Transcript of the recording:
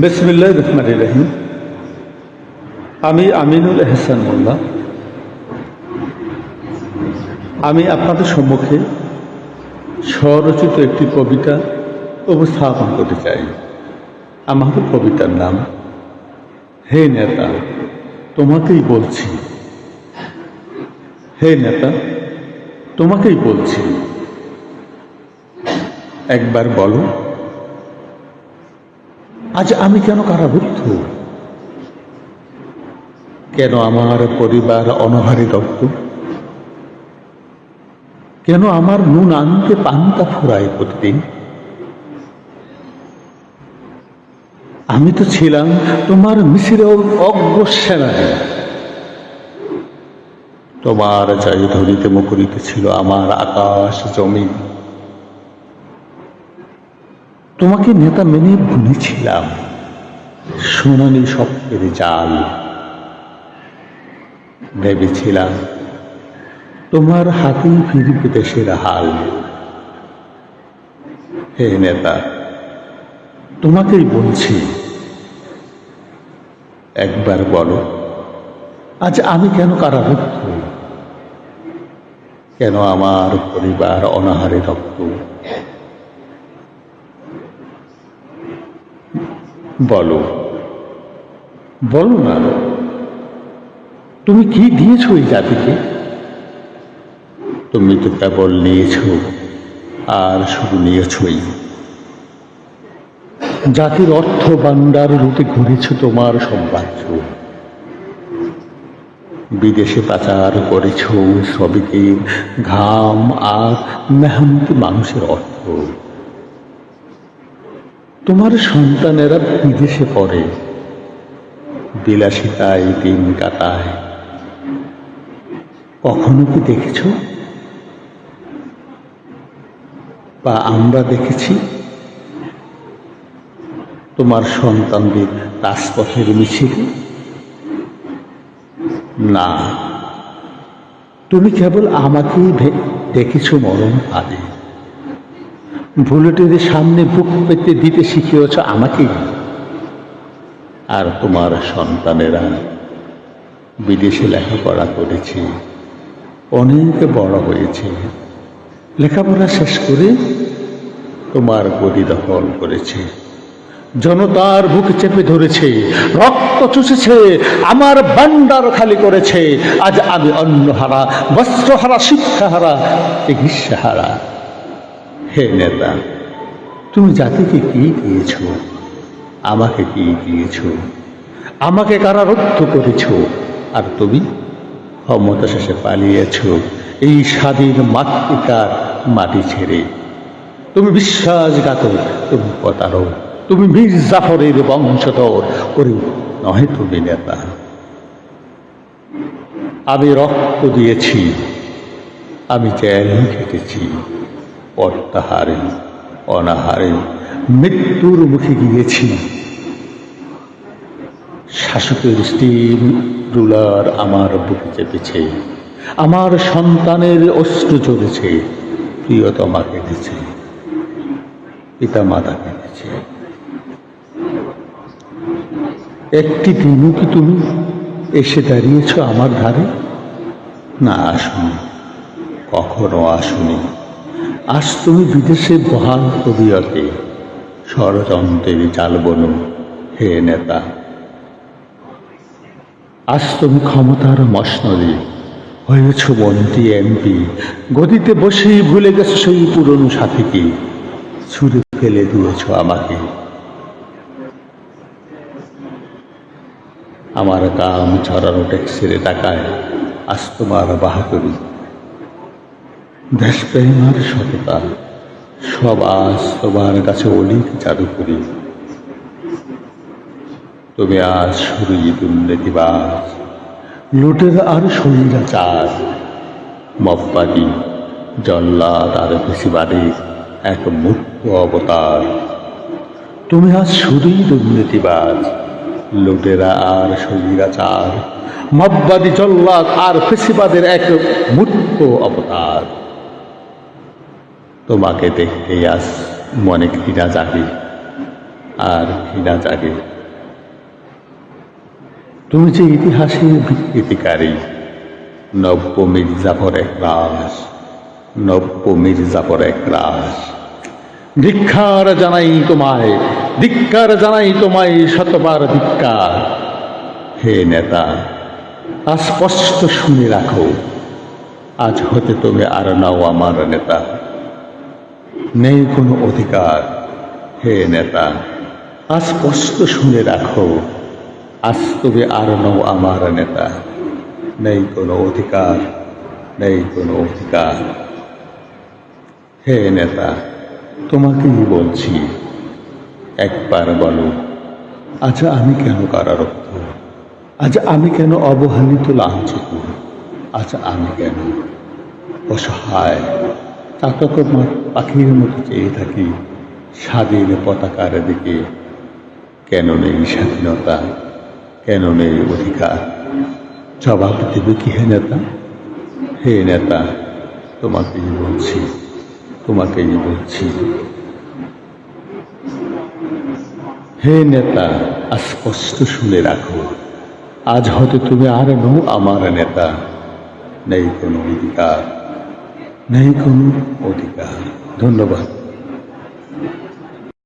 বিসমিল্লাহির রহমানির রহিম। আমি আমিনুল এহসান মোল্লা। আমি আপনাদের সম্মুখে স্বরচিত একটি কবিতা উপস্থাপন করতে চাই। আমার কবিতার নাম হে নেতা তোমাকেই বলছি। হে নেতা তোমাকেই বলছি, একবার বলো আজ আমি কেন কারারুদ্ধ? কেন আমার পরিবার অনাহারে দগ্ধ? কেন আমার নুন আনতে পান্তা ফুরায় প্রতিদিন? আমি তো ছিলাম তোমার মিছিলে অগ্রসেনানী। তোমার জয়ধ্বনিতে মুখরিত ছিল আমার আকাশ জমি। তোমাকে নেতা মেনে বুনেছিলাম সোনালি স্বপ্নের জাল। ভেবেছিলাম তোমার হাতেই ফিরবে দেশের হাল। হে নেতা তোমাকেই বলছি, একবার বলো আজ আমি কেন কারারুদ্ধ? কেন আমার পরিবার অনাহারে দগ্ধ? বলো বলো না, তুমি কি দিয়েছ এই জাতিকে? তুমি তো কেবল নিয়েছ, আর শুধু নিয়েছই। জাতির অর্থ ভাণ্ডার লুটে ঘুরেছ তোমার সাম্রাজ্য। বিদেশে পাচার করেছ শ্রমিকের ঘাম আর মেহনতি মানুষের অর্থ। তোমার সন্তানেরা বিদেশে পড়ে, বিলাসিতায় দিন কাটায়। কখনো কি দেখেছ বা আমরা দেখেছি তোমার সন্তানদের রাজপথের মিছিলে? না, তুমি কেবল আমাকেই দেখেছ মরণ ফাঁদে। বুলেটের সামনে বুক পেতে দিতে শিখিয়েছ আমাকেই। আর তোমার সন্তানেরা বিদেশে লেখাপড়া করেছে, অনেক বড় হয়েছে। লেখাপড়া শেষ করে তোমার গদি দখল করেছে, জনতার বুক চেপে ধরেছে, রক্ত চুষেছে, আমার ভান্ডার খালি করেছে। আজ আমি অন্নহারা, বস্ত্রহারা, শিক্ষাহারা, চিকিৎসাহারা। হে নেতা তুমি জাতিকে কি দিয়েছ? আমাকে কি দিয়েছ? আমাকে কারারুদ্ধ করেছ, আর তুমি ক্ষমতা শেষে পালিয়েছ এই স্বাধীন মাতৃকার মাটি ছেড়ে। তুমি বিশ্বাসঘাতক, তুমি প্রতারক, তুমি মীর জাফরের বংশধর করে নহে তুমি নেতা। আমি রক্ত দিয়েছি, আমি জেল খেটেছি, অত্যাহারে অনাহারে মৃত্যুর মুখে গিয়েছি। শাসকের স্টিম রুলার আমার বুকে চেপেছে, আমার সন্তানের অশ্রু ঝরেছে, প্রিয়তমা কেঁদেছে, পিতা মাতা কেঁদেছে। একটি দিনও কি তুমি এসে দাঁড়িয়েছ আমার ধারে? না, আসুনি, কখনো আসুনি। আজ তুমি বিদেশে বহাল তবিয়তে ষড়যন্ত্রের জাল বনো। হে নেতা আজ তুমি ক্ষমতার মসনদে হয়েছ মন্ত্রী, এমপি। গদিতে বসেই ভুলে গেছো সেই পুরনো সাথীকে, ছুঁড়ে ফেলে দিয়েছ আমাকে। আমার কাম ছড়ানো ট্যাক্সের টাকায় আজ তোমার বাহাদুরি, দেশপ্রেম আর সততা সব আজ তোমার কাছে অলিক জাদুকরি। তুমি আজ শুধুই দুর্নীতিবাজ, লুটের আর স্বৈরাচার, মফবাদী, জল্লাদ আর ফেসিবাদী এক মুক্ত অবতার। তুমি আজ শুধুই দুর্নীতিবাজ, লুটেরা আর স্বৈরাচার, মফবাদী, জল্লাদ আর ফেসিবাদের এক মূর্ত অবতার। তোমাকে দেখতে আজ মনে ঘৃণা জাগে, আর ঘৃণা জাগে। তুমি যে ইতিহাসের বিকৃতিকারী, নব্য মির্জাফর একরাশ, নব্য মির্জাফর একরাশ। ধিক্কার জানাই তোমায়, ধিক্কার জানাই তোমায়, শতবার ধিক্কার। হে নেতা, আজ স্পষ্ট শুনে রাখো, আজ হতে তুমি আর নাও আমার নেতা। নেই কোনো অধিকার। হে নেতা, আজ স্পষ্ট শুনে রাখো, আজ তুমি আর নাও আমার নেতা। নেই কোনো অধিকার, নেই কোনো অধিকার। হে নেতা, তোমাকেই বলছি, একবার বলো, আজ আমি কেন কারারুদ্ধ? আজ আমি কেন অবহেলিত, লাঞ্ছিত? আজ আমি কেন অসহায়, চাতক পাখির মতো চেয়ে থাকি স্বাধীন পতাকার দিকে? কেন নেই স্বাধীনতা? কেন নেই অধিকার? জবাব দেবে কি হে নেতা? হে নেতা, তোমাকেই বলছি, তোমাকেই বলছি। হে নেতা, আজ স্পষ্ট শুনে রাখো, আজ হয়তো তুমি আর নও আমার নেতা। নেই কোনো অধিকার, নেই কোনো অধিকার। ধন্যবাদ।